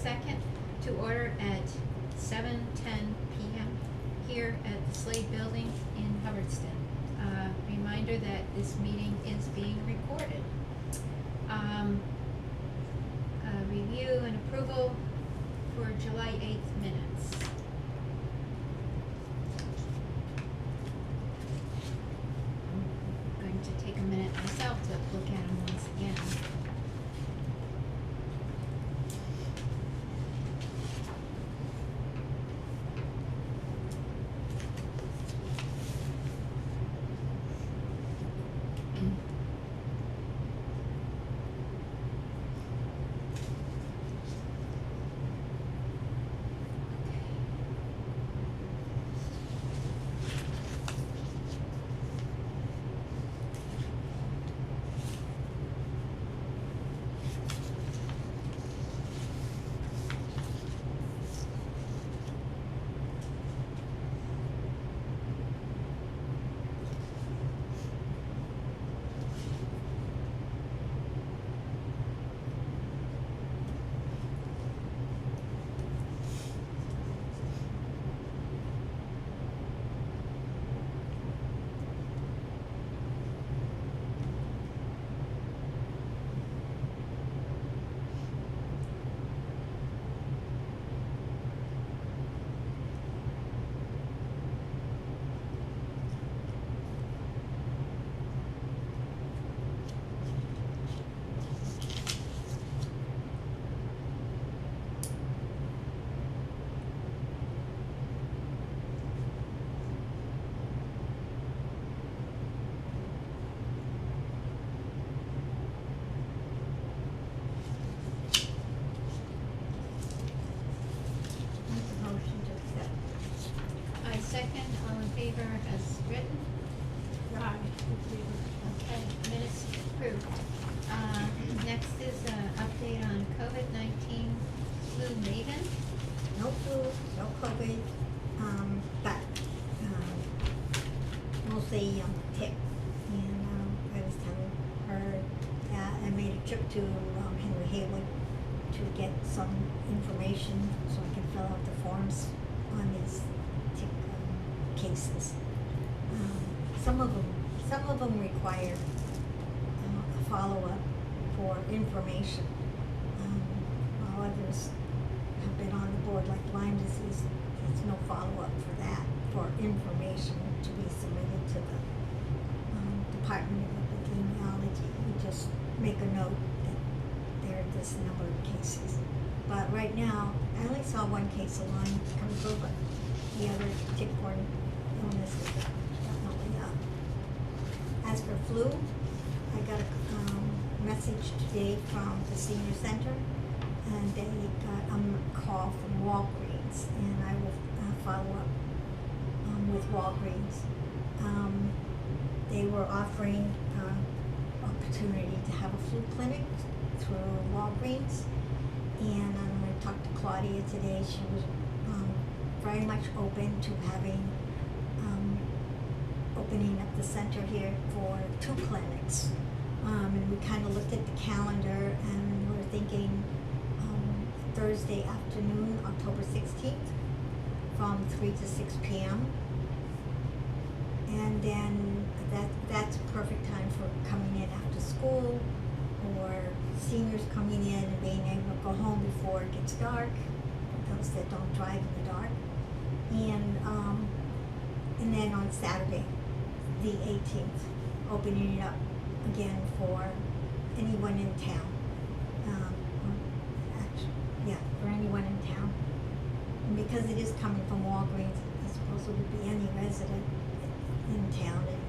22nd to order at 7:10 p.m. here at the Slade Building in Hubbardston. Reminder that this meeting is being recorded. Review and approval for July 8th minutes. I'm going to take a minute myself to look at them once again. Second, all in favor as written? Aye. Okay, minutes approved. Next is update on COVID-19 flu maven. No flu, no COVID, but mostly tick. And I was telling her that I made a trip to Henry Haywood to get some information so I can fill out the forms on these tick cases. Some of them require a follow-up for information. While others have been on the board, like Lyme disease, there's no follow-up for that, for information to be submitted to the Department of Epidemiology. We just make a note that there are this number of cases. But right now, I only saw one case of Lyme come through, but the other tick-borne illnesses are definitely up. As for flu, I got a message today from the senior center, and they got a call from Walgreens, and I will follow up with Walgreens. They were offering opportunity to have a flu clinic through Walgreens, and I'm going to talk to Claudia today. She was very much open to having opening up the center here for 2 clinics. And we kind of looked at the calendar, and we're thinking Thursday afternoon, October 16th, from 3 to 6 p.m. And then that's a perfect time for coming in after school, or seniors coming in and being able to go home before it gets dark, those that don't drive in the dark. And then on Saturday, the 18th, opening it up again for anyone in town. For anyone in town. And because it is coming from Walgreens, I suppose it would be any resident in town, and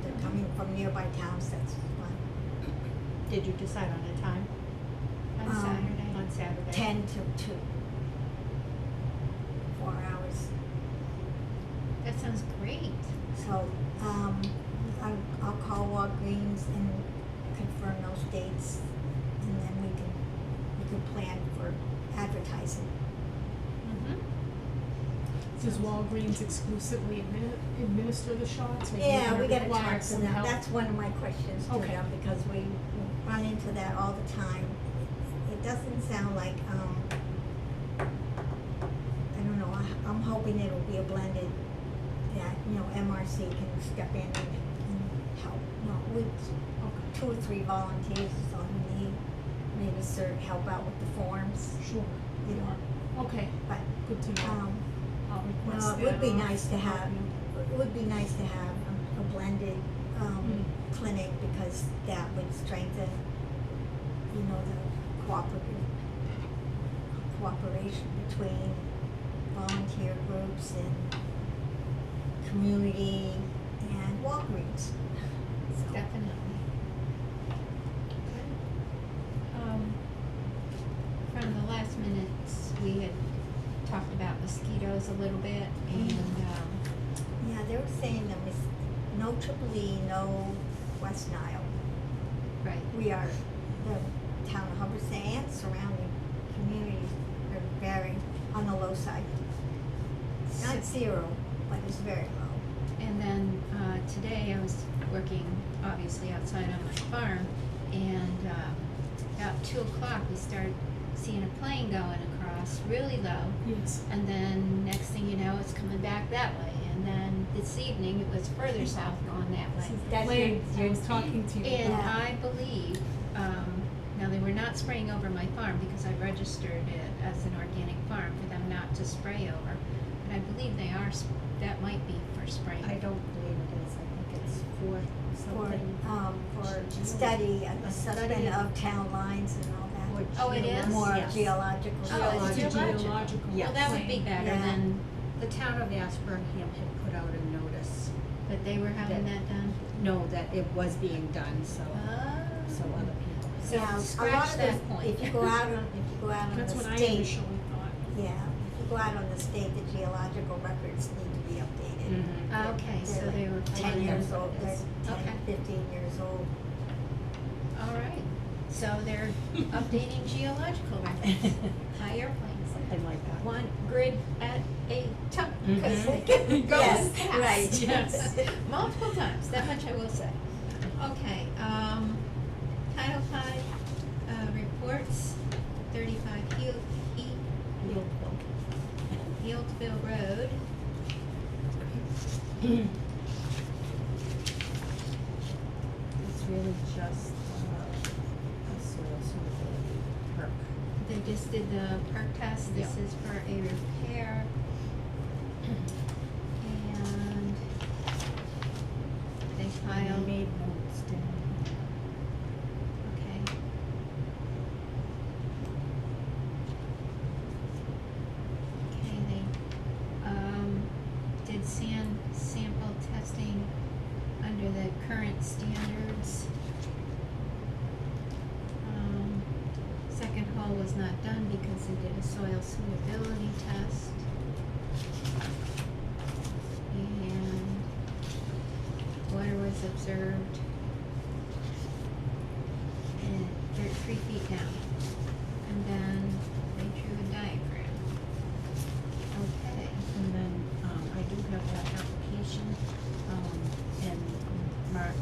they're coming from nearby towns, that's fine. Did you decide on a time? On Saturday. On Saturday? 10 to 2. 4 hours. That sounds great. So, I'll call Walgreens and confirm those dates, and then we can plan for advertising. Does Walgreens exclusively administer the shots? Or do you Yeah, we gotta require talk to some them. help? That's one of my questions to Okay. them, because we run into that all the time. It doesn't sound like so you can step in and help. Well, with Okay, 2 or 3 volunteers is all you need. Maybe help out with the forms, sure. you know, Okay, but, good to know. I'll request no, that. it would be on nice to have, you. it would be nice to have a blended, clinic, because that would strengthen, you know, the cooperation between volunteer groups and community and Walgreens. So, Definitely. From the last minutes, we had talked about mosquitoes a little bit, and, yeah, they were saying that no Triple E, no West Nile. right, We are, the town of Hubbardston and surrounding communities are very on the low side. It's not So- 0, but it's very low. and then, today I was working, obviously, outside on my farm, and, about 2 o'clock, we started seeing a plane going across, really low, Yes. and then next thing you know, it's coming back that way, and then this evening, it was further south going that way. That's Lane, your- I was talking to you And about. Yeah. I believe, now they were not spraying over my farm because I registered it as an organic farm for them not to spray over. But I believe they are, that might be for spraying. I don't believe it is, I think it's for something. For study, assessment of town lines and all Or that. Oh, it is? More Yes. geological. Oh, study. it's It's a geological. geological. Yeah. Well, that would be plane. better Yeah. than, The town of Ashburnham had put out a notice, but they were having That- that done. no, that it was being done, so Oh. other people. So Yeah, a scratch lot of that the- point. If you go out on That's the what I state, initially thought. yeah, if you go out on the state, the geological records need to be updated. Mhm. Okay, so They're they were. 10 years old, they're Okay. 10, 15 years old. All right, so they're updating geological records by airplanes. Something like that. One grid at a time, because Mhm. it goes Yes, fast. right. Yes, multiple times, that much I will say. Okay, Title V, reports, 35 Healdville Road. It's really just, a soil suitability perk. They just did the perk test, this Yeah. is for a repair. And they I filed, made notes, didn't okay. Okay, they, did sample testing under the current standards. Second hole was not done because they did a soil suitability test. And water was observed at 3 feet down. And then they drew a diagram. Okay. And then, I do have that application, and Mark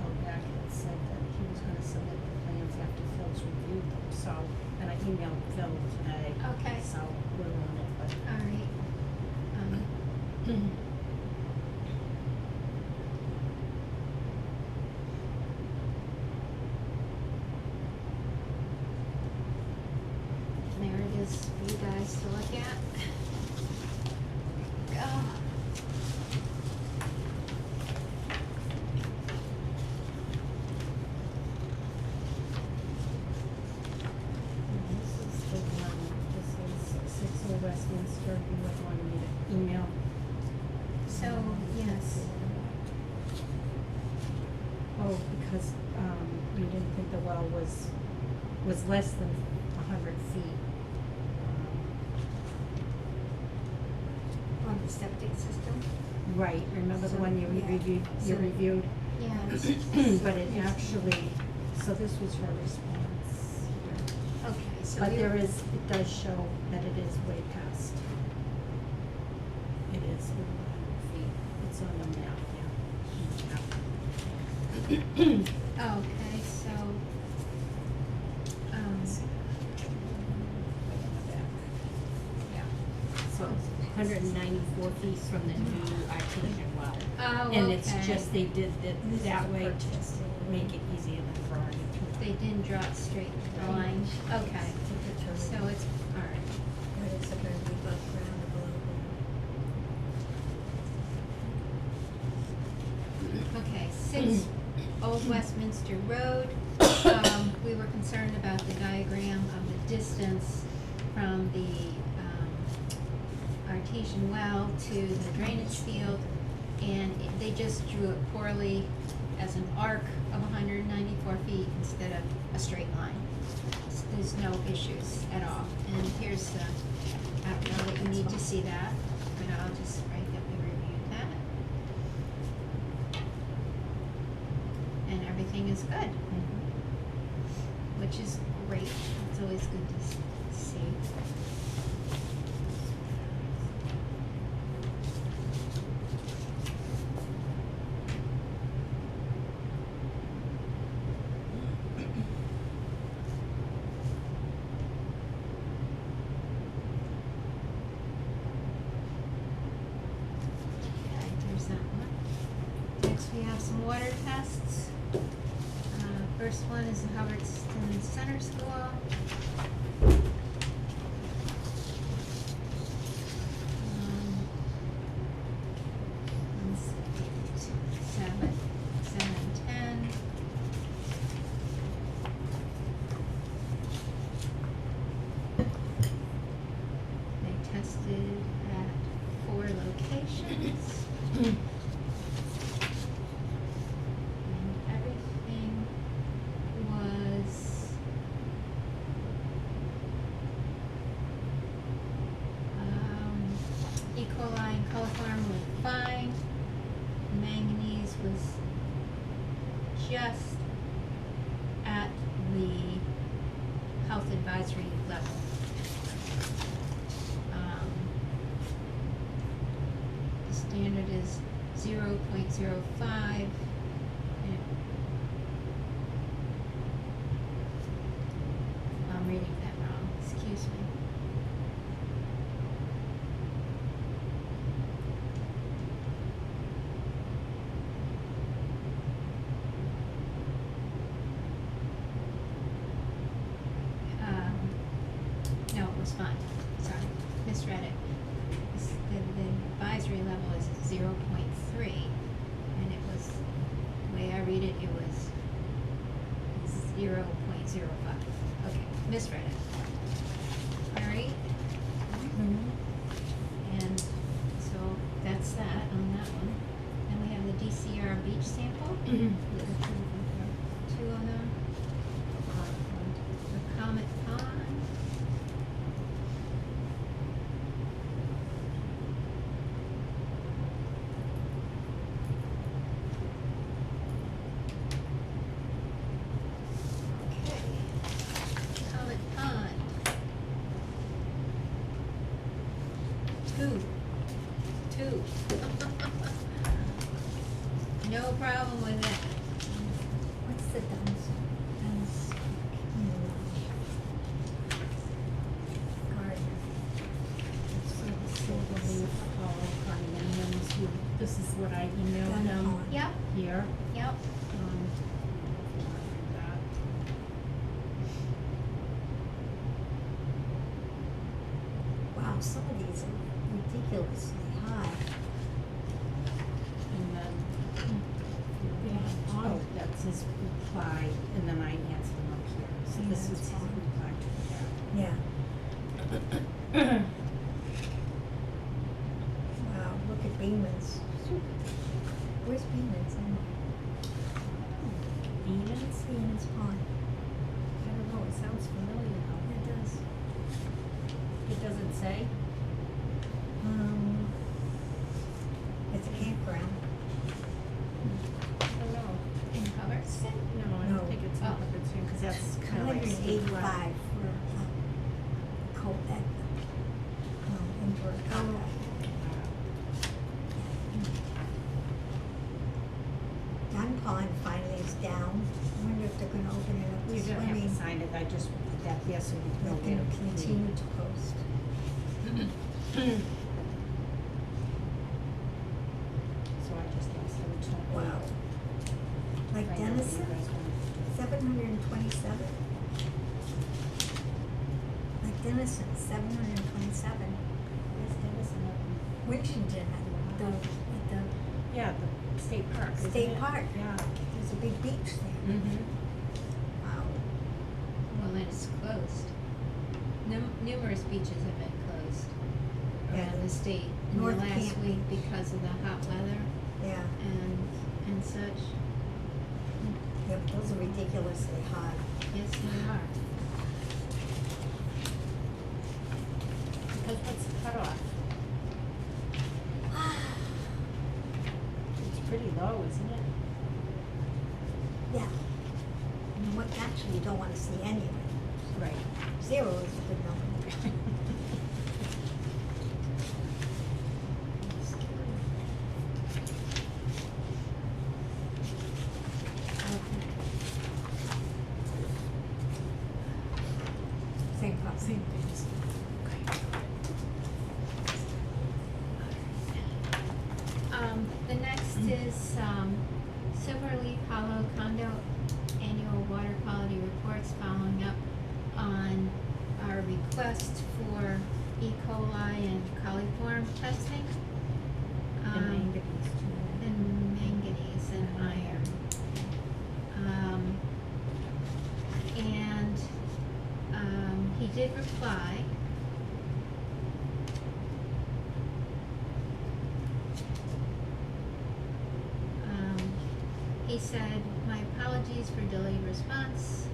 Elbeck had said that he was gonna submit the plans after Phil's reviewed them, so, and I emailed Phil today. Okay. So, we're on it, but. All right. There it is for you guys to look at. Go. This is the one, this is 60 Westminster, you would want me to email. So, yes. Oh, because, you didn't think the well was less than 100 feet. On the septic system. Right, remember the one you Yeah. reviewed, So- reviewed? Yeah. But it actually, so this was her response here. Okay, so But you- there is, it does show that it is way past. It is over 100 feet. It's on the map, yeah. Okay, so, Way in the back. Yeah. So it's 194 feet from the new artesian well. Oh, And it's okay. just, they did This it is that way purchased. to make it easier than for our new people. They didn't draw it straight line, okay, To determine so it's, alright. whether it's gonna be above ground or below ground. Okay, 6 Old Westminster Road. We were concerned about the diagram of the distance from the artesian well to the drainage field, and they just drew it poorly as an arc of 194 feet instead of a straight line. There's no issues at all, and here's the, I don't know that you need to see that, but I'll just write that we reviewed that. And everything is good, which is great. It's always good to see. Okay, there's that one. Next, we have some water tests. First one is the Hubbardston Center School. Let's see, 7:10. They tested at 4 locations. And everything was E. coli and coliform were fine. Manganese was just at the health advisory level. The standard is 0.05. I'm reading that wrong, excuse me. No, it was fine, sorry, misread it. The advisory level is 0.3, and it was, the way I read it, it was 0.05. Okay, misread it. All right? And so that's that on that one. Then we have the DCR beach sample. Two of them. The Comet Pond. Okay. Comet Pond. Two. No problem with that. What's the Duns? Garden. Silverleaf, all condominiums, this is what I emailed Gun them pond. Yep, here. yep. That. Wow, some of these are ridiculously high. And then, Yeah. oh, that's his reply, and then I answered him up here, so Yeah, this is that's his fine. reply to Yeah. Wow, look at Beeman's. Where's Beeman's? that. Venus? Beeman's Pond. I don't know, it sounds familiar though. It does. It doesn't say? It's a campground. I don't know. In Hubbardston? No, I No. don't think it's in Oh. Hubbardston, cause that's kinda like statewide. 185 for Quebec. Indoor Quebec. Gun Pond finally is down. I wonder if they're gonna open it up to You don't have to swimming. sign it, I just put that there so you know They're where gonna to continue to post. Wow. Like I know what you Dennison, guys want. 727. Like Dennison, 727. Where's Dennison up? Washington, at the Yeah, the state park, isn't state it? park. Yeah. There's a big beach there. Mm-hmm. Wow. Well, then it's closed. Numerous beaches have been closed Yeah. around the state in the North last Camp week Beach. because of the hot weather Yeah. and such. Yeah, those are ridiculously hot. Yes, they are. Because what's the cutoff? It's pretty low, isn't it? Yeah. And what actually you don't want to see any of it. Right. 0 is a good number. Same problem. Same things. The next is, Silverleaf Hollow Condo Annual Water Quality Reports, following up on our request for E. coli and coliform testing. And manganese too. And manganese and iron. He did reply. He said, "My apologies for delayed response.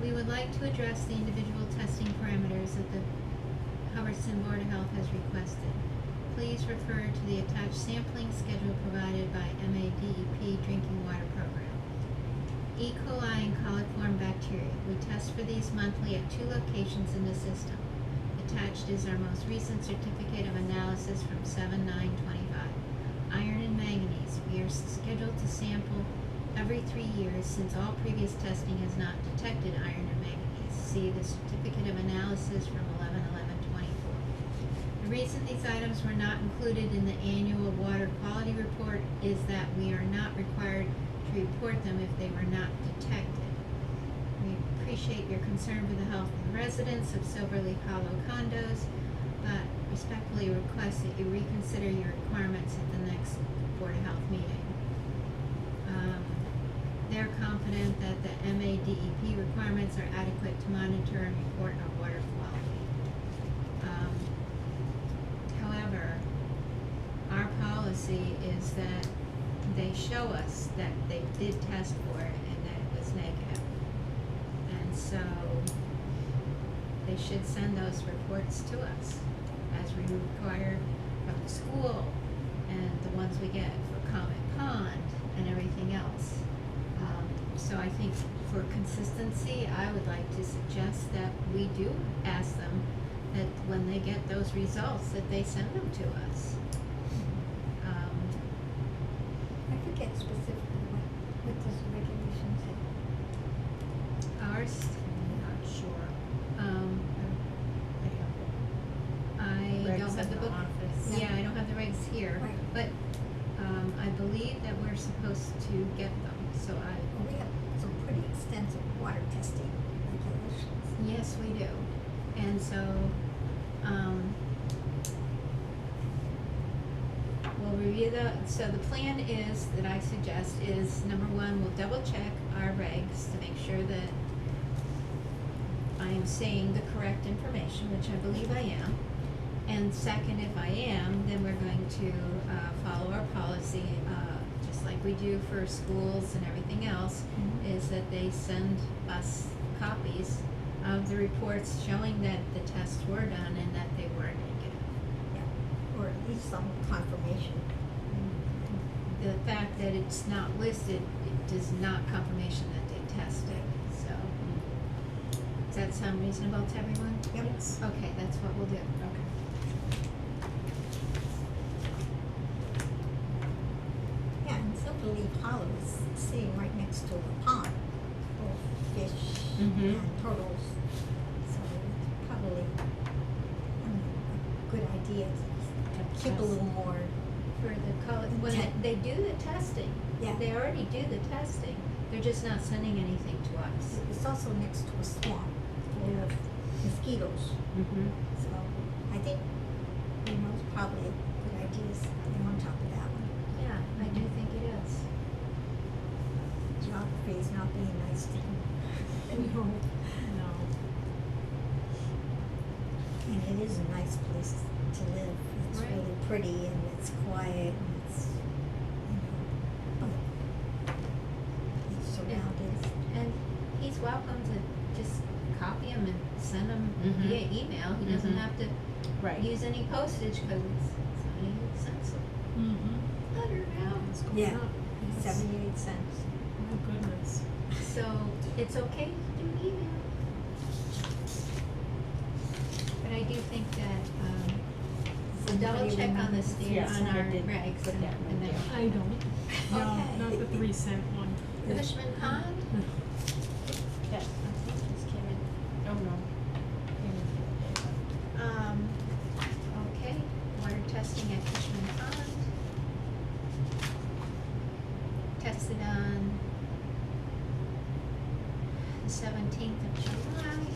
We would like to address the individual testing parameters that the Hubbardston Board of Health has requested. Please refer to the attached sampling schedule provided by MADEP Drinking Water Program. E. coli and coliform bacteria. We test for these monthly at 2 locations in the system. Attached is our most recent certificate of analysis from 7/9/25. Iron and manganese. We are scheduled to sample every 3 years since all previous testing has not detected iron and manganese. See the certificate of analysis from 11/11/24. The reason these items were not included in the annual water quality report is that we are not required to report them if they were not detected. We appreciate your concern for the health of the residents of Silverleaf Hollow condos, but respectfully request that you reconsider your requirements at the next Board of Health meeting. They're confident that the MADEP requirements are adequate to monitor and report our water quality. However, our policy is that they show us that they did test for it and that it was negative. And so they should send those reports to us as we require from the school and the ones we get for Comet Pond and everything else. So I think for consistency, I would like to suggest that we do ask them that when they get those results, that they send them to us. I forget specifically what does the regulation say? Ours, I'm not sure. I don't Regs have in the the book. office. Yeah, I don't have the regs here, Right. but, I believe that we're supposed to get them, so Well, we have some pretty extensive water testing regulations. yes, we do. And so, we'll review so the plan is, that I suggest is, number one, we'll double check our regs to make sure that I am saying the correct information, which I believe I am. And second, if I am, then we're going to follow our policy, just like we do for schools and everything else, Mhm. is that they send us copies of the reports showing that the tests were done and that they were negative. Yeah, or at least some confirmation. The fact that it's not listed, it does not confirmation that they tested, so. Does that sound reasonable to everyone? Yep. Yes. Okay, that's what we'll do. Okay. Yeah, and Silverleaf Hollow is sitting right next to a pond, full of fish Mhm. and turtles. So it's probably, I don't know, a good idea to keep a little more For the color, when they do the testing, Yeah. they already do the testing, they're just not sending anything to us. It's also next to a swamp full of mosquitoes, Mm-hmm. so I think, it's probably a good idea is they're on top of that one. Yeah, I do think it is. Geography is not being nice to them. No, no. And it is a nice place to live. It's Right. really pretty and it's quiet and it's, but it's surrounded. And he's welcome to just copy them and send them Mhm. via email. He doesn't Mhm. have to Right. use any postage because it's 78 cents Mm-hmm. a letter now. It's going Yeah. up. Yes. 78 cents. My goodness. So it's okay to do email. But I do think that, Does we'll double anybody check on remember? the state, Yes, on I our did regs put and that and note then. down. I don't. No, Okay. not the 3-cent one. Cushman Pond, Yes, I think it's Karen. Oh, no. okay, water testing at Cushman Pond. Tested on the 17th of July.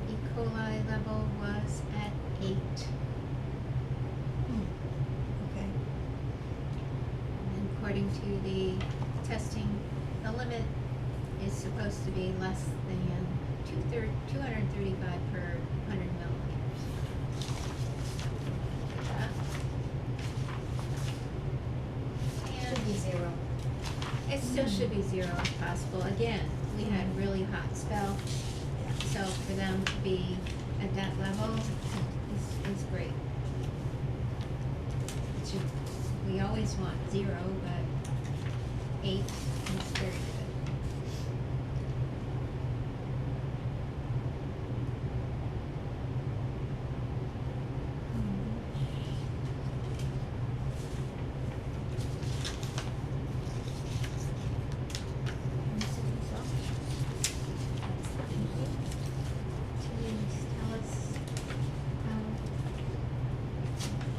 E. coli level was at 8. Okay. And according to the testing, the limit is supposed to be less than 235 per 100 milliliters. Should be And 0. it still should be 0 if possible. Again, we had a really hot spell, so for them to be at that level is great. It should, we always want 0, but 8 is very good. Please tell us how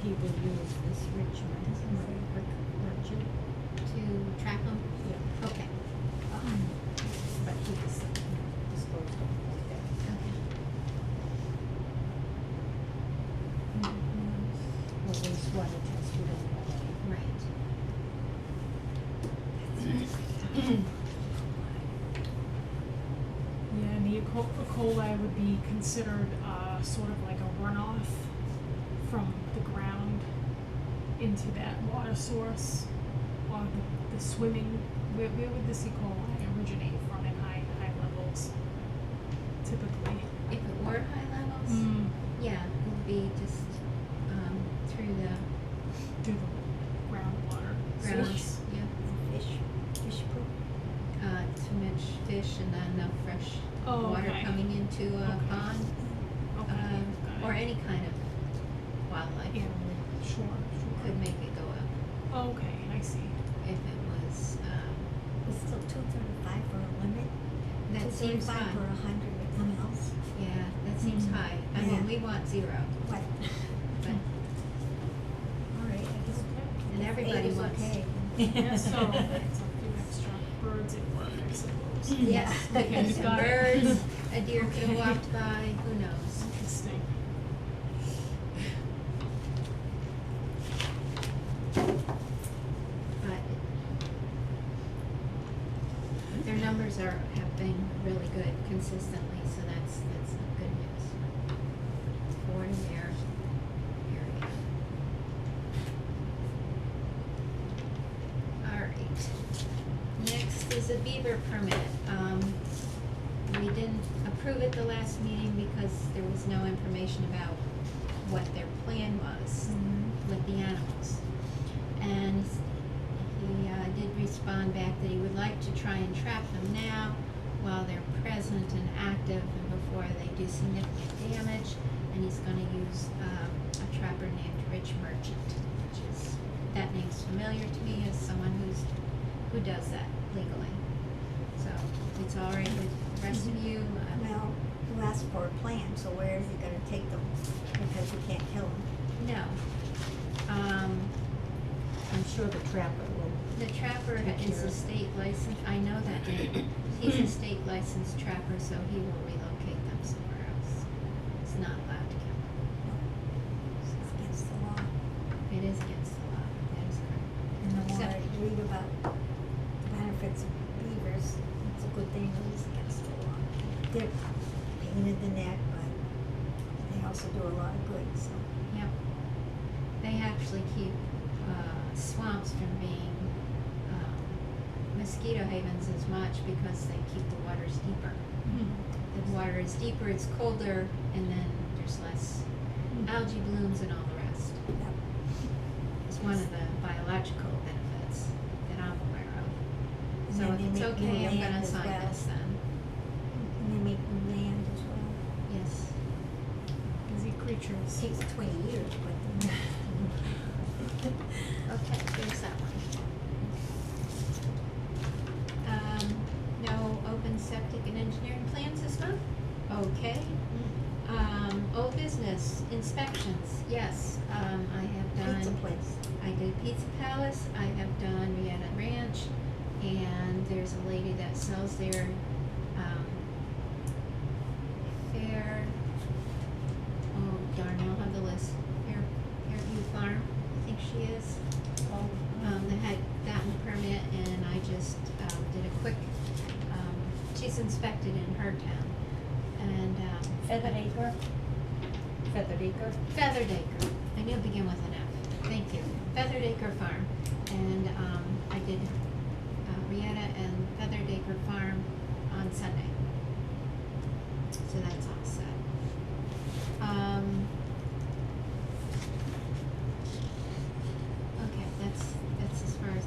He will use this Richmond merchant. to track them. Yeah. Okay. But he just disposed of it like that. Okay. Well, wastewater test, we don't know any. Right. Yeah, and the E. coli would be considered sort of like a runoff from the ground into that water source, or the swimming. Where would this E. coli originate from at high levels? Typically. If it were high levels, yeah, it would be just through the Through the groundwater ground. source. Yeah. Fish poop. Too much fish and not enough fresh Oh, water okay. coming into a Okay. pond, Okay. got or it. any kind of wildlife Animal. Sure. could make it go up Okay, I see. if it was. It's still 235 for a limit. That seems 235 high. for 100 mils. Yeah, that seems Mhm. high. I Yeah. mean, we want 0, What? but All right, I guess. and everybody 8 is wants. okay. Yeah, so it's a few extra birds at work, I suppose. Yes, Okay, chickens and got it. birds. A deer could have Okay. walked by. Who knows? Interesting. But their numbers have been really good consistently, so that's good news for their area. All right. Next is a beaver permit. We didn't approve it the last meeting because there was no information about what their plan was with the animals. And he did respond back that he would like to try and trap them now while they're present and active and before they do significant damage. And he's gonna use a trapper named Rich Merchant, which is, that name's familiar to me as someone who does that legally. So it's all right with the rest of you. Well, you asked for a plan, so where is he gonna take them? Because you can't kill them. No. I'm sure the trapper will. The trapper Take is care a of- state license, I know that name. He's a state licensed trapper, so he will relocate them somewhere else. It's not allowed to kill them. It's against the law. It is against the law, that is correct. And the more I Except- read about the benefits of beavers, it's a good thing it is against the law. They're a pain in the neck, but they also do a lot of good, so. Yep. They actually keep swamps from being mosquito havens as much because they keep the waters deeper. The water is deeper, it's colder, and then there's less algae blooms and all the rest. Yep. It's one of the biological benefits that I'm aware of. And So then if they it's make new okay, I'm land gonna as sign well. this then. And they make new land as well. Yes. It Busy creatures. takes 20 years, but. Okay, here's that one. No open septic and engineering plans this month? Okay. Old business, inspections, yes, I have done. Pizza place. I did Pizza Palace, I have done Rieta Ranch, and there's a lady that sells there, Fair, oh darn, I'll have the list, Fairview Farm, I think she is. That had gotten a permit, and I just, did a quick, she's inspected in her town, and, Feathered Acre? Feathered Acre? Feathered Acre. I knew it began with an F. Thank you. Feathered Acre Farm. And I did Rieta and Feathered Acre Farm on Sunday. So that's all set. Okay, that's as far as I.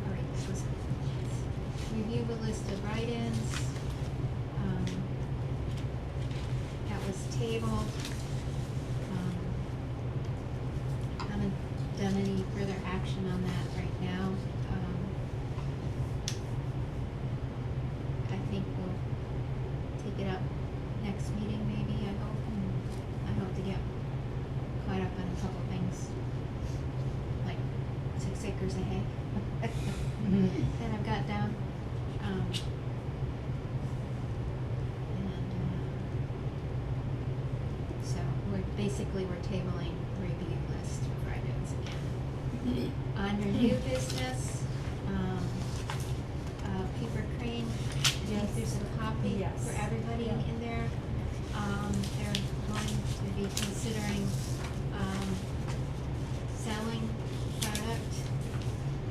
All right, this was. Review the list of write-ins. That was tabled. Haven't done any further action on that right now. I think we'll take it up next meeting maybe, I hope. I hope to get caught up on a couple things, like 6 acres of hay that I've got down. So we're tabling review list of write-ins again. Under new business, Peeper Crane, I think Yes. there's a copy Yes. for everybody Yeah. in there. They're going to be considering, selling product,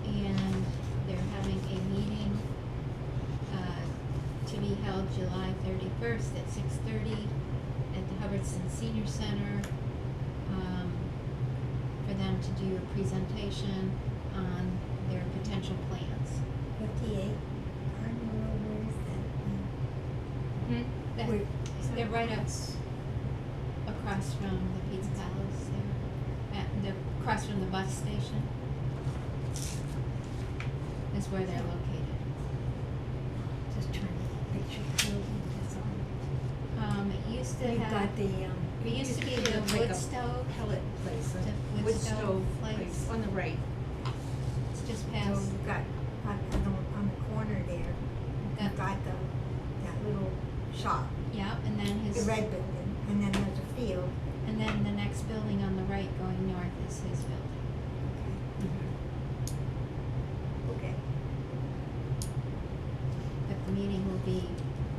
and they're having a meeting, to be held July 31st at 6:30 at the Hubbardston Senior Center, for them to do a presentation on their potential plans. 58. I don't know where is that? That- Wait, They're right up across from the Pizza Palace there, across from the bus station. Is where they're located. Just trying to picture the building, that's all. It used to They've have, got the, it used to be It's the like wood a stove, Pellet place, The a wood wood stove stove place. place, on the right. it's just so past, you've got, on the corner there, you've got that little shop, yeah, and then the his, red building, and then there's a field. and then the next building on the right going north is his building. Okay. But the meeting will be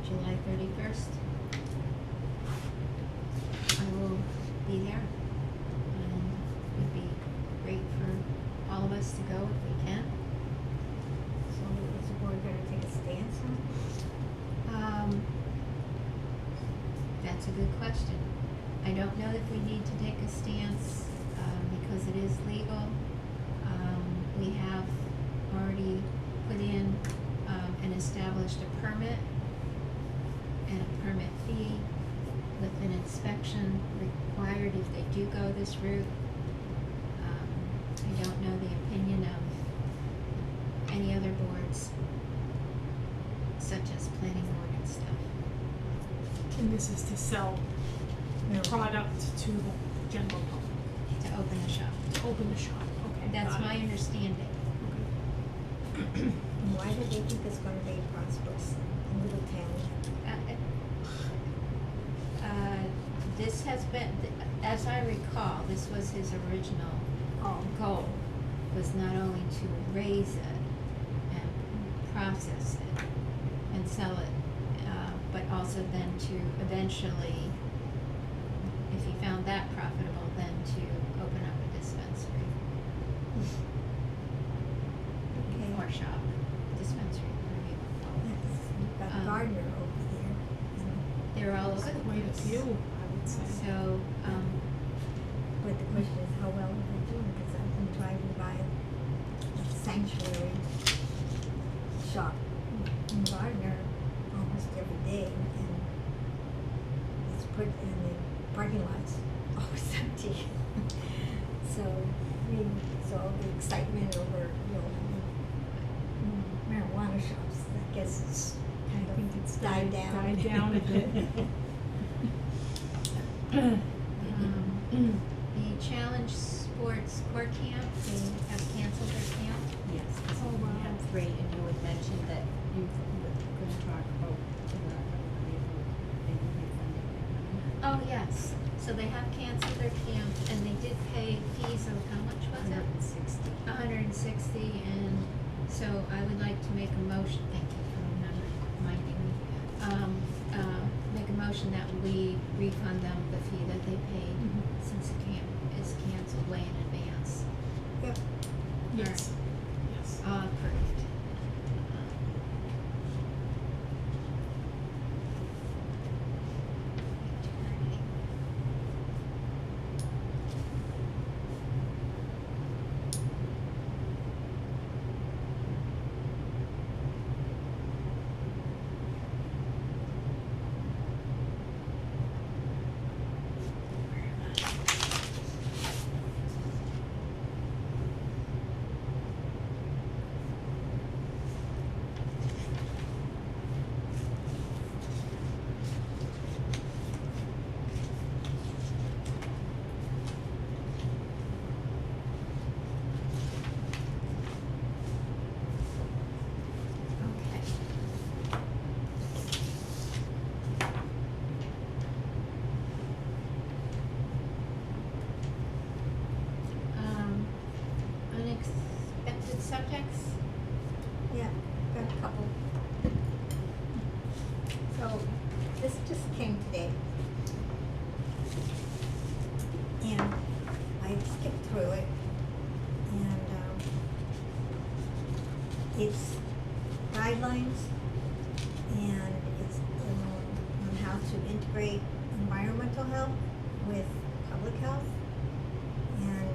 July 31st. I will be there, and it would be great for all of us to go if we can. So is the board gonna take a stance on it? That's a good question. I don't know if we need to take a stance, because it is legal. We have already put in, and established a permit and a permit fee with an inspection required if they do go this route. I don't know the opinion of any other boards, such as planning board and stuff. Can this is to sell product to the general public, To open a shop. to open the shop, okay, That's got it. my understanding. Okay. And why do they think it's gonna be prosperous in little town? This has been, as I recall, this was his original goal, was not only to raise it and process it and sell it, but also then to eventually, if he found that profitable, then to open up a dispensary Okay. or shop, dispensary, whatever you want to call it. Yes, you've got Um, Gardner over there. And They're all over the Quite a place. few, I would say. So, But the question is, how well are they doing? Because I've been driving by a sanctuary shop in Gardner almost every day, and it's put in the parking lots always empty. So, I mean, so all the excitement over, marijuana shops, I guess it's kind I think of it's died down. died down a bit. the Challenge Sports Court Camp, they have canceled their camp. Yes, because Oh, we wow. had 3, and you had mentioned that you were gonna talk about maybe refunding that money. Oh, yes, so they have canceled their camp, and they did pay fees of, how much was it? 160. $160, and so I would like to make a motion, thank you for reminding me. Make a motion that we refund them the fee that they paid since the camp is canceled way in advance. Yep. Yes, yes. Approved. Okay. Unexpected subjects? Yeah, got a couple. So, this just came today. And I skipped through it. And, it's guidelines and it's, on how to integrate environmental health with public health. And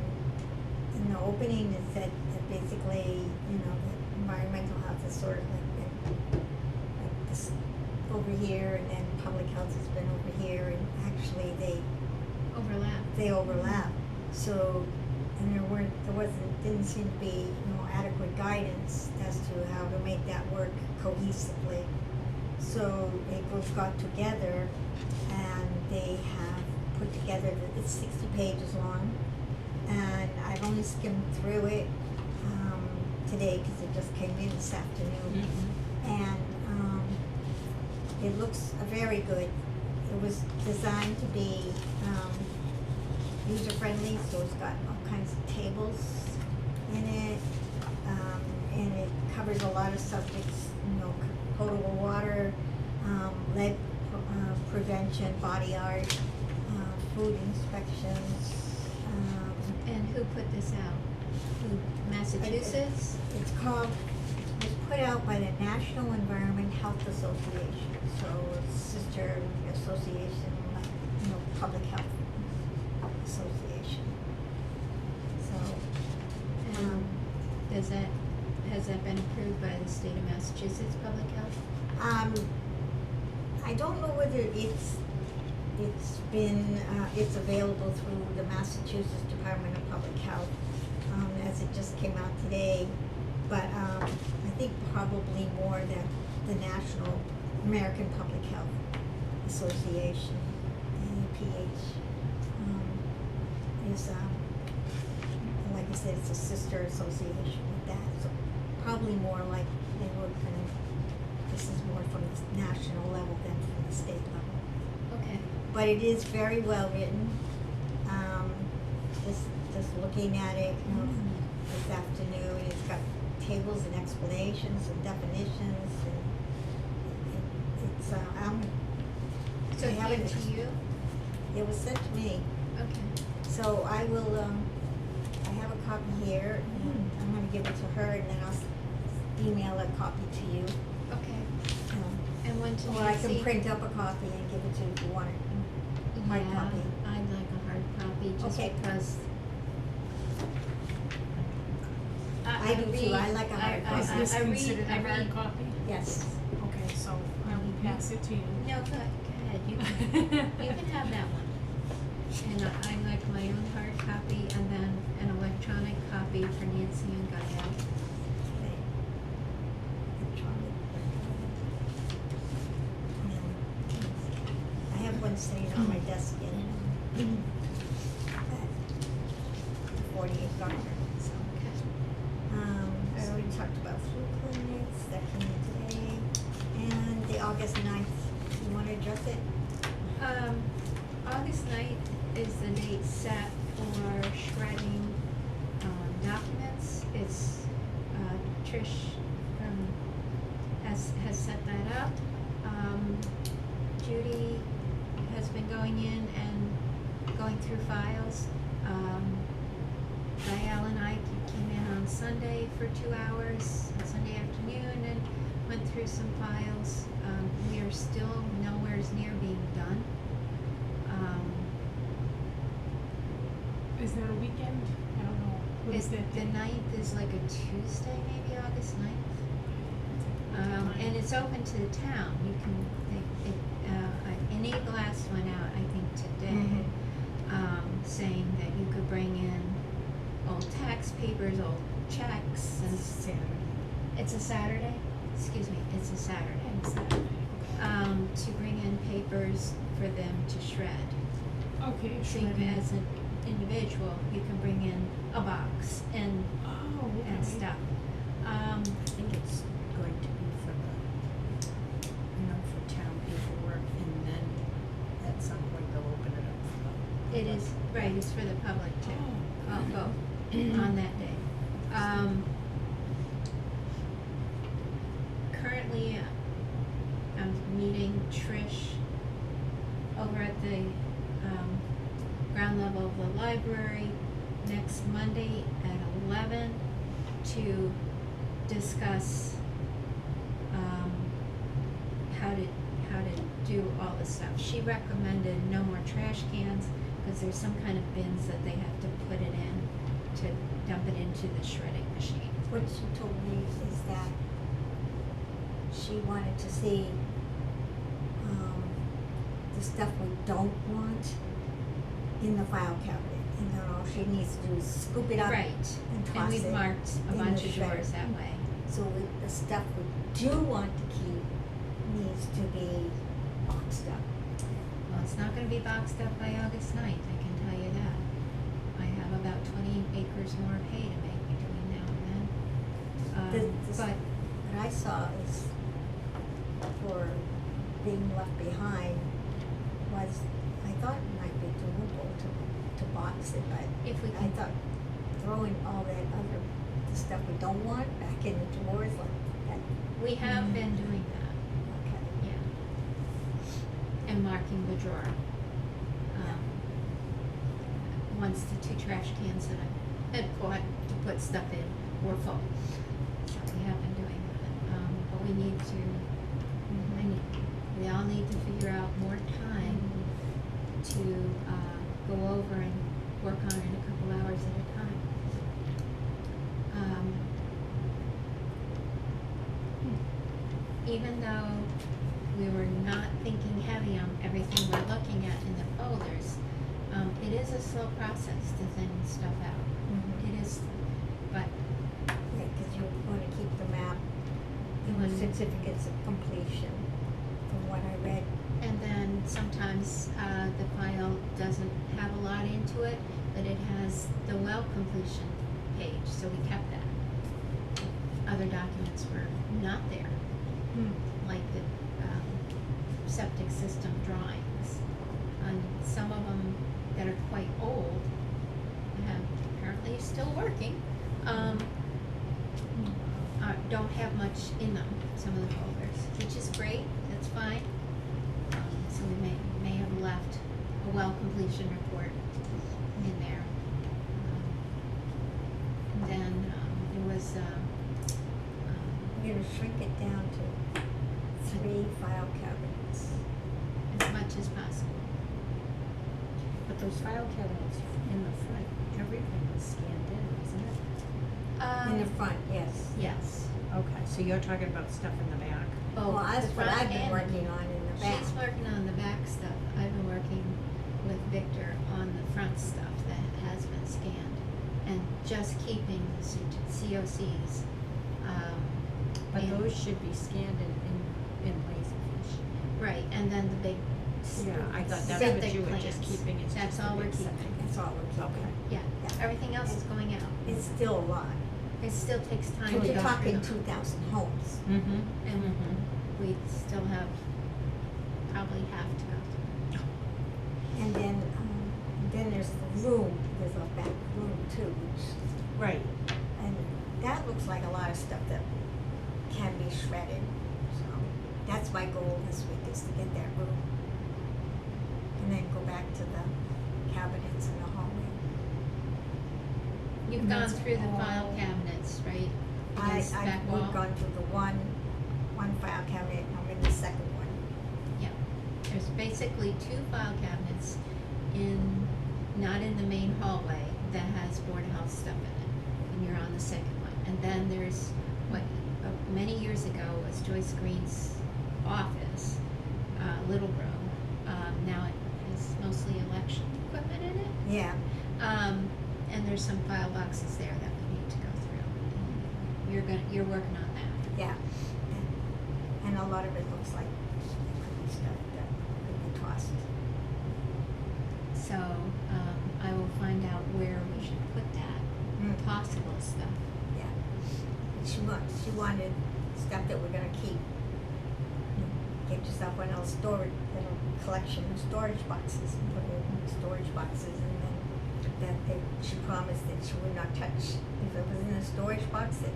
in the opening, it said that basically, that environmental health is sort of like this over here, and then public health has been over here, and actually Overlap. they overlap. So, and didn't seem to be, adequate guidance as to how to make that work cohesively. So they both got together and they have put together, it's 60 pages long, and I've only skimmed through it today because it just came in this afternoon. And it looks very good. It was designed to be user-friendly, so it's got all kinds of tables in it, and it covers a lot of subjects, potable water, lead prevention, body art, food inspections. And who put this out? Massachusetts? It was put out by the National Environment Health Association, so it's sister association, public health association. So, Has that been approved by the state of Massachusetts Public Health? I don't know whether it's available through the Massachusetts Department of Public Health, as it just came out today, but, I think probably more the National American Public Health Association, APH, is, like I said, it's a sister association with that, so probably more like they were gonna, this is more from the national level than from the state level. Okay. But it is very well written. Just looking at it, you know, this afternoon, it's got tables and explanations and definitions, and it's So I it haven't came to you? it was sent to me, Okay. so I will. I have a copy here, and I'm going to give it to her, and then I'll email a copy to you. Okay. Um, And one to Or I Nancy? can print up a copy and give it to you if you want it. Hard Yeah, copy. I'd like a hard copy, just Okay. because. I do too. I like a hard copy. Is this I read- considered a I hard read- copy? Yes. Okay, so I will pass it to you. No, go ahead, you can have that one. And I like my own hard copy, and then an electronic copy for Nancy and Gael. Okay. Electronic. I have one sitting on my desk in 48 Gardner, so. I already talked about flu clinics, that came in today, and the August 9th, you wanna address it? August 9th is the date set for shredding, documents. It's, Trish has set that up. Judy has been going in and going through files. Dial and I came in on Sunday for 2 hours, on Sunday afternoon, and went through some files. We are still nowhere near being done. Is that a weekend? I don't know. What is that The day? 9th is like a Tuesday, maybe August 9th. And it's open to the town. You can, Innate Glass went out, I think, today, saying that you could bring in old tax papers, old checks, and Saturday. it's a Saturday? Excuse me, it's a Saturday. Saturday. To bring in papers for them to shred. Okay, So you can, shredding. as an individual, you can bring in a box and Oh, okay. stuff. I think it's going to be for the, for town paperwork, and then at some point they'll open it up for the. It is, right, it's for the public too, Oh. both, on that day. Currently, I'm meeting Trish over at the, ground level of the library next Monday at 11 to discuss, how to do all this stuff. She recommended no more trash cans, because there's some kind of bins that they have to put it in to dump it into the shredding machine. What she told me is that she wanted to see, the stuff we don't want in the file cabinet, and then all she needs to do is scoop it up Right, and toss and it. we've marked a in bunch the of shredder. doors that way. So the stuff we do want to keep needs to be boxed up. Well, it's not gonna be boxed up by August 9th, I can tell you that. I have about 20 acres more of hay to make between now and then. But, What I saw is for being left behind was, I thought it might be doable to box it, but if we I can, thought throwing all that other, the stuff we don't want back in the drawers like that, we have been doing that, okay. yeah. And marking the drawer. Once the 2 trash cans that I had bought to put stuff in were full. So we have been doing that. But we need to, we all need to figure out more time to, go over and work on it a couple hours at a time. Even though we were not thinking heavy on everything we're looking at in the folders, it is a slow process to thin stuff out. Mhm. It is, but Yeah, cause you wanna keep the map You and the wanna- certificates of completion, from what I read. and then sometimes, the file doesn't have a lot into it, but it has the well completion page, so we kept that. Other documents were not there, like the, septic system drawings. And some of them that are quite old have apparently still working, don't have much in them, some of the folders, which is great, that's fine. So we may have left a well completion report in there. And then, there was, We're gonna shrink it down to 3 file cabinets. as much as possible. But those file cabinets in the front, everything was scanned in, wasn't it? In the front, yes. Yes. Okay, so you're talking about stuff in the back? Both Well, that's the what front I've been and- working on in the back. She's working on the back stuff. I've been working with Victor on the front stuff that has been scanned and just keeping the COCs. But and- those should be scanned in Laserfish. Right, and then the big Yeah, I thought that's septic what you were just plans. keeping, it's That's just the all we're big keeping. septic. That's all we're keeping. Okay. Yeah, Yeah. everything else is going out. It's still a lot. It still takes time to We're go talking through them. 2,000 homes. Mm-hmm. And we still have probably half to go through. And then there's the room, there's a back room too, which, Right. and that looks like a lot of stuff that can be shredded. So that's my goal this week, is to get that room. And then go back to the cabinets in the hallway. You've And gone that's through the all- file cabinets, right? Against the back wall? We've gone through the one file cabinet, and I'm in the second one. Yeah, there's basically 2 file cabinets not in the main hallway that has Board of Health stuff in it, and you're on the second one. And then there's what, many years ago was Joyce Green's office, little room. Now it has mostly election equipment in it. Yeah, And there's some file boxes there that we need to go through. And you're working on that. yeah. And a lot of it looks like it could be stuff that could be tossed. So, I will find out where we should put that possible stuff. Yeah. And she wanted stuff that we're gonna keep. Get yourself one of those little collection of storage boxes, and put it in storage boxes, and then she promised that she would not touch. If it was in a storage box, then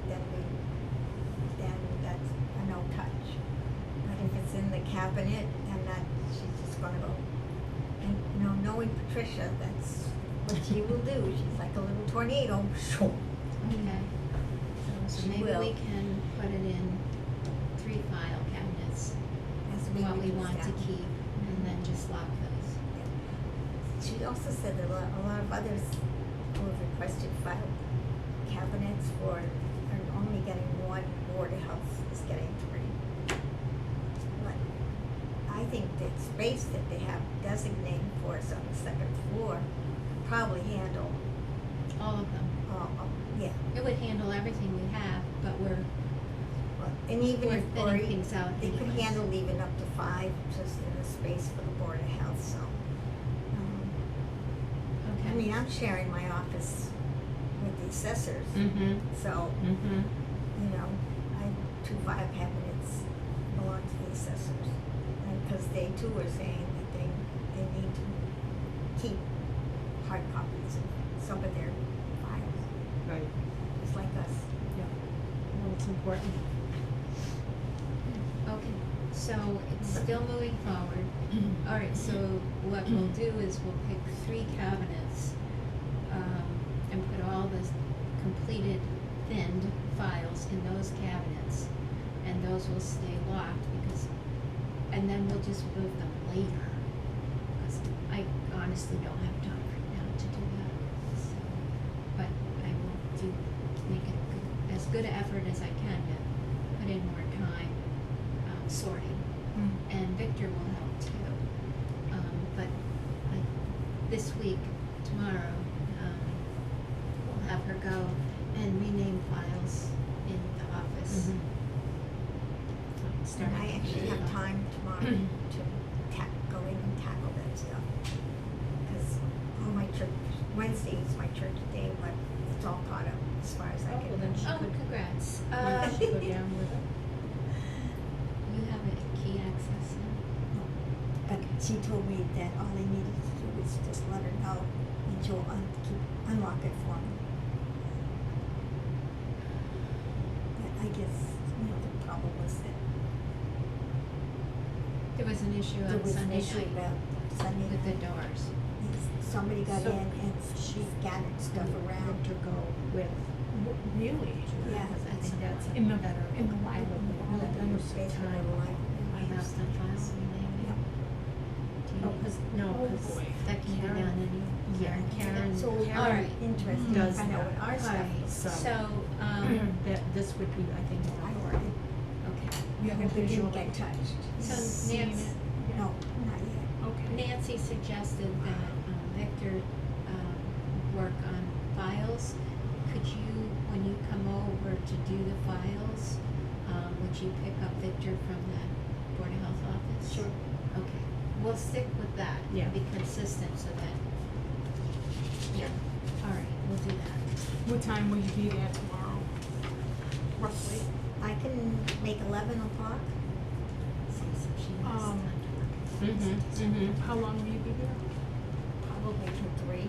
that's a no touch. But if it's in the cabinet, then she's just gonna go. And, knowing Patricia, that's what she will do. She's like a little tornado. Okay. So She maybe will. we can put it in 3 file cabinets, As what we reduce want to that. keep, and then just lock those. She also said that a lot of others who have requested file cabinets are only getting 1. Board of Health is getting 3. But I think the space that they have designated for us on the second floor probably handle All of them. yeah. It would handle everything we have, but we're And even We're if, thinning things out they could anyways. handle even up to 5, just in the space for the Board of Health, so. okay. I mean, I'm sharing my office with the assessors, Mm-hmm. so, Mm-hmm. I have 2 file cabinets belong to the assessors. Because they too are saying that they need to keep hard copies of some of their files, Right. just like us. Yeah. Well, it's important. Okay, so it's still moving forward. All right, so what we'll do is we'll pick 3 cabinets, and put all the completed thinned files in those cabinets, and those will stay locked and then we'll just move them later, because I honestly don't have time right now to do that, so, but I will make it as good an effort as I can to put in more time, sorting. And Victor will help too. But this week, tomorrow, we'll have her go and rename files in the office. Mhm. And I actually have time tomorrow to go in and complaints, Should go down with it. you have a key access now? But she told me that all I needed to do was just let her know, and she'll unlock it for me. But I guess, the problem was that There was an issue there on was an Sunday issue night about Sunday with the night. doors. Somebody got So in and she scattered stuff around. To go with. Really? Yeah. I think that's In the, better. in the library. Really better Basement of time. the library. About the files and maybe. Yep. Do you- Oh, 'cause, no, Oh, 'cause boy. That can be Karen- done any. Yeah, Karen, So we're All right. interested to Does find out that. what our stuff Alright, is. so, that this would be, I think, more priority. okay. You have a It visual. didn't get touched. So Seen Nancy, it? No, not yet. Okay. Nancy suggested that Victor work on files. Could you, when you come over to do the files, would you pick up Victor from the Board of Health office? Sure. Okay, we'll stick with that. Yeah. Be consistent so that, yeah, all right, we'll do that. What time will you be there tomorrow? Roughly? I can make 11 o'clock. See, so she has Um, time to work. How long will you be there? Probably till 3.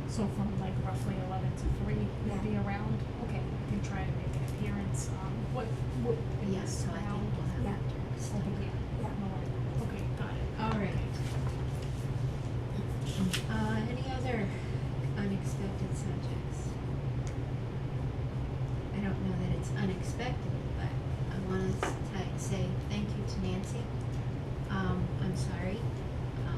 So from like roughly 11 to 3, Yeah. you'll be around? Okay, I can try to make an appearance. What? Yes, so I think we'll have Yeah. Victor stop Over by. here. Yeah. Okay, got it. All right. Any other unexpected subjects? I don't know that it's unexpected, but I want to say thank you to Nancy. I'm sorry, I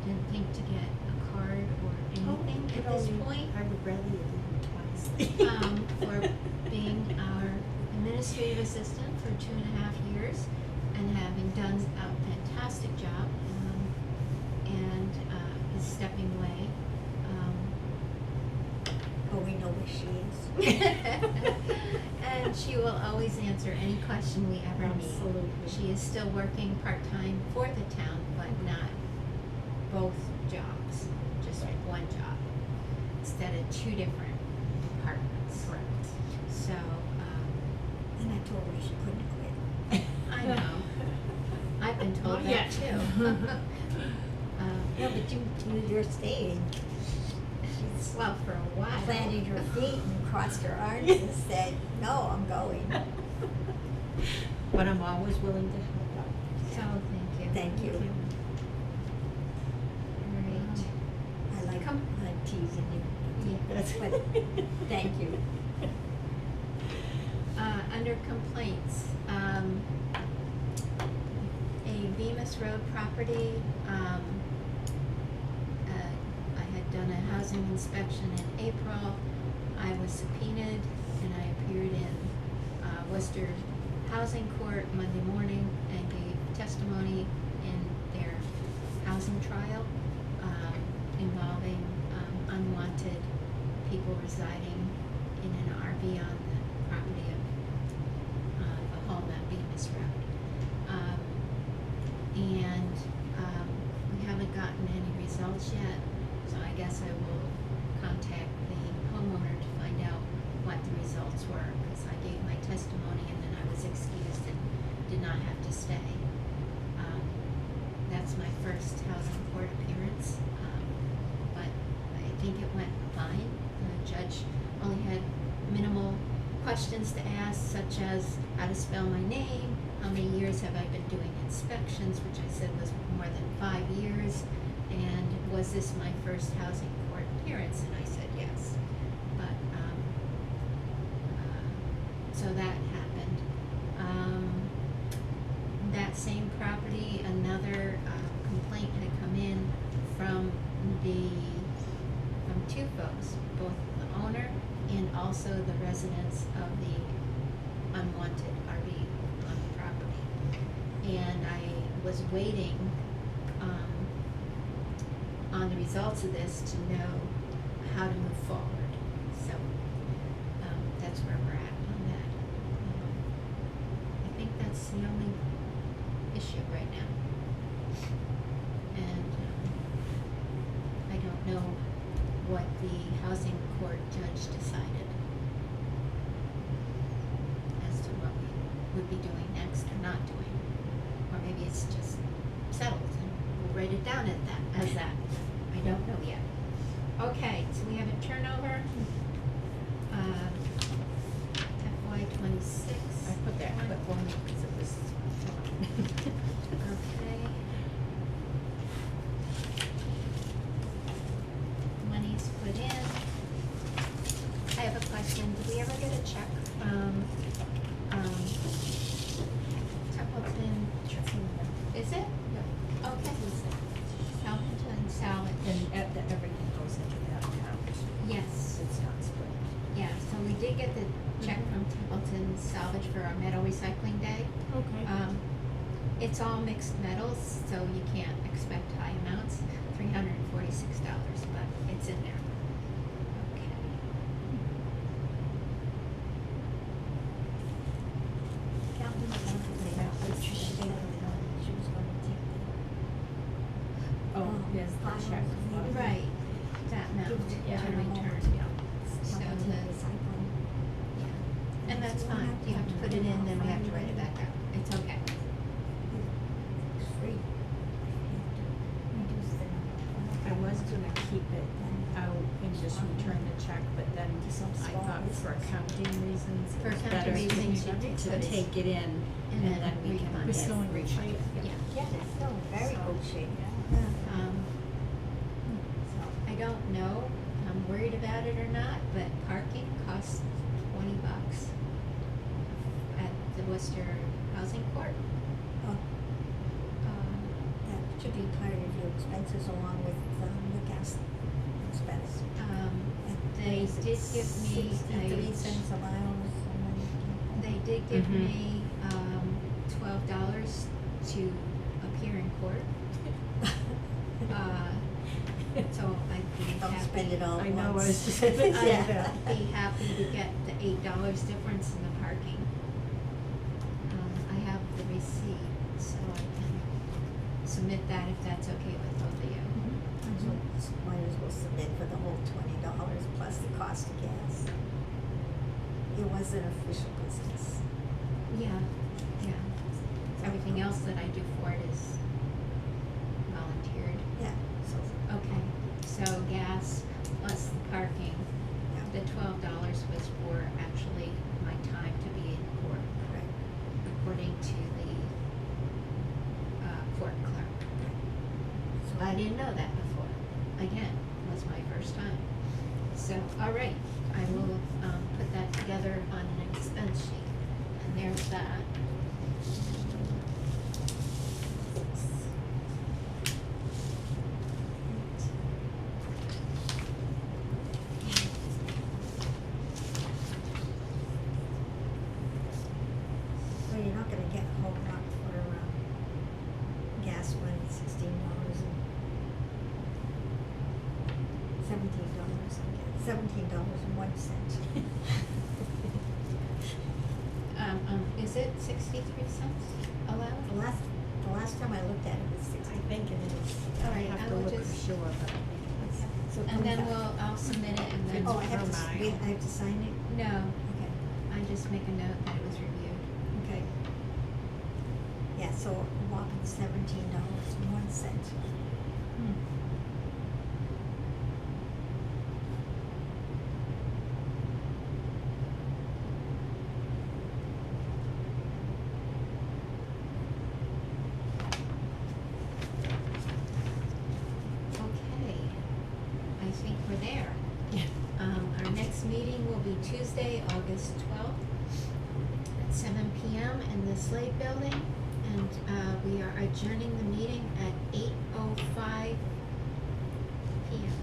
didn't think to get a card or anything at this point. I would rather you did it twice. For being our administrative assistant for 2.5 years and having done a fantastic job, and is stepping away. But we know where she is. And she will always answer any question we ever need. Absolutely. She is still working part-time for the town, but not both jobs, just one job, instead of 2 different departments. Correct. So, And I told her she couldn't quit. I know. I've been told Not that yet. too. Yeah, but you're staying. Well, for a while. Planted your feet and crossed your arms and said, no, I'm going. But I'm always willing to help out. So, thank you. Thank you. Great. I like Come. teasing you. Yeah. That's what, thank you. Under complaints, a Bemis Road property, I had done a housing inspection in April. I was subpoenaed and I appeared in Worcester Housing Court Monday morning and gave testimony in their housing trial involving unwanted people residing in an RV on the property of the home at Bemis Road. And we haven't gotten any results yet, so I guess I will contact the homeowner to find out what the results were, because I gave my testimony and then I was excused and did not have to stay. That's my first housing court appearance, but I think it went fine. The judge only had minimal questions to ask, such as how to spell my name, how many years have I been doing inspections, which I said was more than 5 years, and was this my first housing court appearance, and I said yes. But, so that happened. That same property, another complaint had come in from 2 folks, both the owner and also the residents of the unwanted RV on the property. And I was waiting on the results of this to know how to move forward. So that's where we're at on that. I think that's the only issue right now. And I don't know what the housing court judge decided. would be doing next or not doing. Or maybe it's just settled and we'll write it down as that. I don't know yet. Okay, so we have a turnover. FY '26. I put that quick one because it was Okay. Money's put in. I have a question. Did we ever get a check from, Templeton? Is it? Okay. Templeton Salvage. and everything goes into that account. Yes. It's not split. Yeah, so we did get the check from Templeton Salvage for our metal recycling day. Okay. It's all mixed metals, so you can't expect high amounts, $346, but it's in there. Okay. Calvin was on to say that Patricia Day she was gonna take Oh, there's the check. Right, that amount Yeah. to return. So Templeton the, Recycling. yeah, and that's fine, you have to put it in, then we have to write it back out, it's okay. It's free. Reduce the number. I was gonna keep it out and just return the check, but then I thought for accounting reasons, For it's accounting better reasons, you did to put it- take it in and and then then we can refund We're it. still in good refund shape. it. Yeah. Yeah, it's still in very So- good shape. Yeah. Yeah. So, I don't know, I'm worried about it or not, but parking costs $20 at the Worcester Housing Court. Oh, Um, that should be part of your expenses along with the gas expense. They did give me 63 cents a mile or something. They did give Mhm. me, $12 to appear in court. So I'd be happy. Don't spend it all I at know, I once. was just gonna say Yeah. that. I'd be happy to get the $8 difference in the parking. I have the receipt, so I can submit that if that's okay with both of you. So just might as well submit for the whole $20 plus the cost of gas. It was an official business. Yeah, yeah. Everything else that I do for it is volunteered. Yeah, so, Okay, so gas plus the parking, the yeah, $12 was for actually my time to be in court, correct. according to the court clerk. So I didn't know that before. Again, was my first time. So, all right, I will put that together on an expense sheet. And there's that. Well, you're not gonna get a whole lot for, gas when it's $16 and $17, I guess, $17.01. Is it 63 cents allowed? The last time I looked at it was 60. I think it is. All right, I have I to will look for just- sure, but I think it is. So And then $25. I'll submit it and then. Oh, I have to, per wait, mile. I have to sign it? No, Okay, I just make a note that it was reviewed. okay. Yeah, so a whopping $17.01. Okay, I think we're there. Our next meeting will be Tuesday, August 12th at 7 PM in the Slade Building. And we are adjourning the meeting at 8:05 PM.